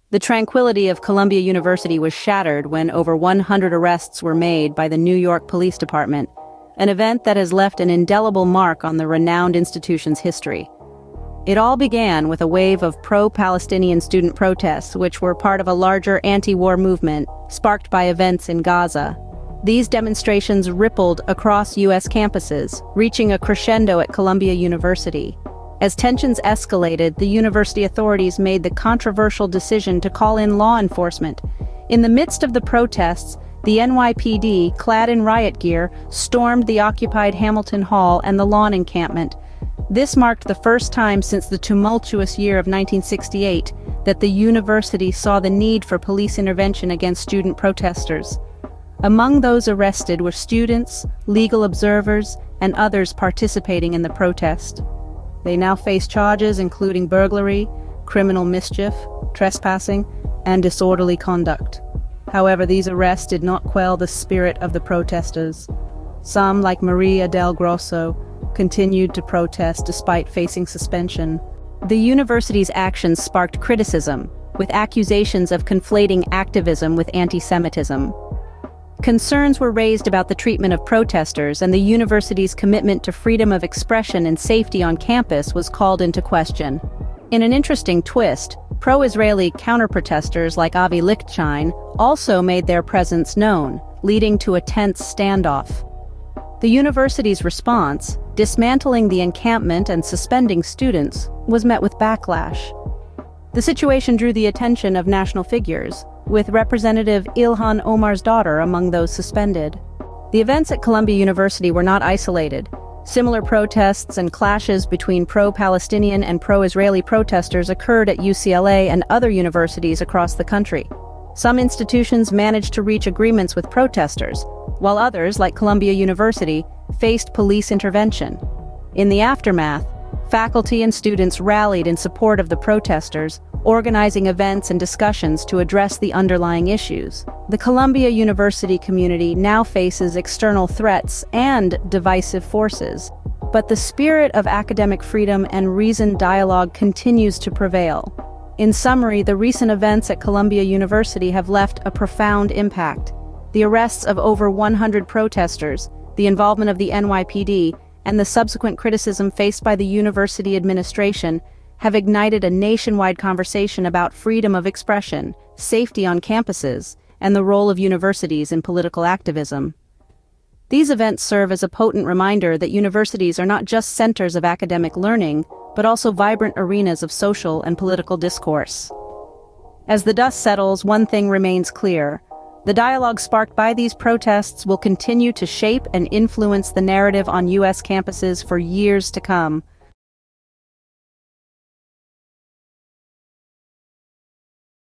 The tranquility of Columbia University was shattered when over 100 arrests were made by the New York Police Department, an event that has left an indelible mark on the renowned institution's history. It all began with a wave of pro-Palestinian student protests, which were part of a larger anti-war movement sparked by events in Gaza. These demonstrations rippled across U.S. campuses, reaching a crescendo at Columbia University. As tensions escalated, the university authorities made the controversial decision to call in law enforcement. In the midst of the protests, the NYPD, clad in riot gear, stormed the occupied Hamilton Hall and the lawn encampment. This marked the first time since the tumultuous year of 1968 that the university saw the need for police intervention against student protesters. Among those arrested were students, legal observers, and others participating in the protest. They now face charges including burglary, criminal mischief, trespassing, and disorderly conduct. However, these arrests did not quell the spirit of the protesters. Some, like Maria del Grosso, continued to protest despite facing suspension. The university's actions sparked criticism, with accusations of conflating activism with anti-Semitism. Concerns were raised about the treatment of protesters, and the university's commitment to freedom of expression and safety on campus was called into question. In an interesting twist, pro-Israeli counter-protesters like Avi Lichtshine also made their presence known, leading to a tense standoff. The university's response, dismantling the encampment and suspending students, was met with backlash. The situation drew the attention of national figures, with Representative Ilhan Omar's daughter among those suspended. The events at Columbia University were not isolated. Similar protests and clashes between pro-Palestinian and pro-Israeli protesters occurred at UCLA and other universities across the country. Some institutions managed to reach agreements with protesters, while others, like Columbia University, faced police intervention. In the aftermath, faculty and students rallied in support of the protesters, organizing events and discussions to address the underlying issues. The Columbia University community now faces external threats and divisive forces, but the spirit of academic freedom and reasoned dialogue continues to prevail. In summary, the recent events at Columbia University have left a profound impact. The arrests of over 100 protesters, the involvement of the NYPD, and the subsequent criticism faced by the university administration have ignited a nationwide conversation about freedom of expression, safety on campuses, and the role of universities in political activism. These events serve as a potent reminder that universities are not just centers of academic learning, but also vibrant arenas of social and political discourse. As the dust settles, one thing remains clear. The dialogue sparked by these protests will continue to shape and influence the narrative on U.S. campuses for years to come.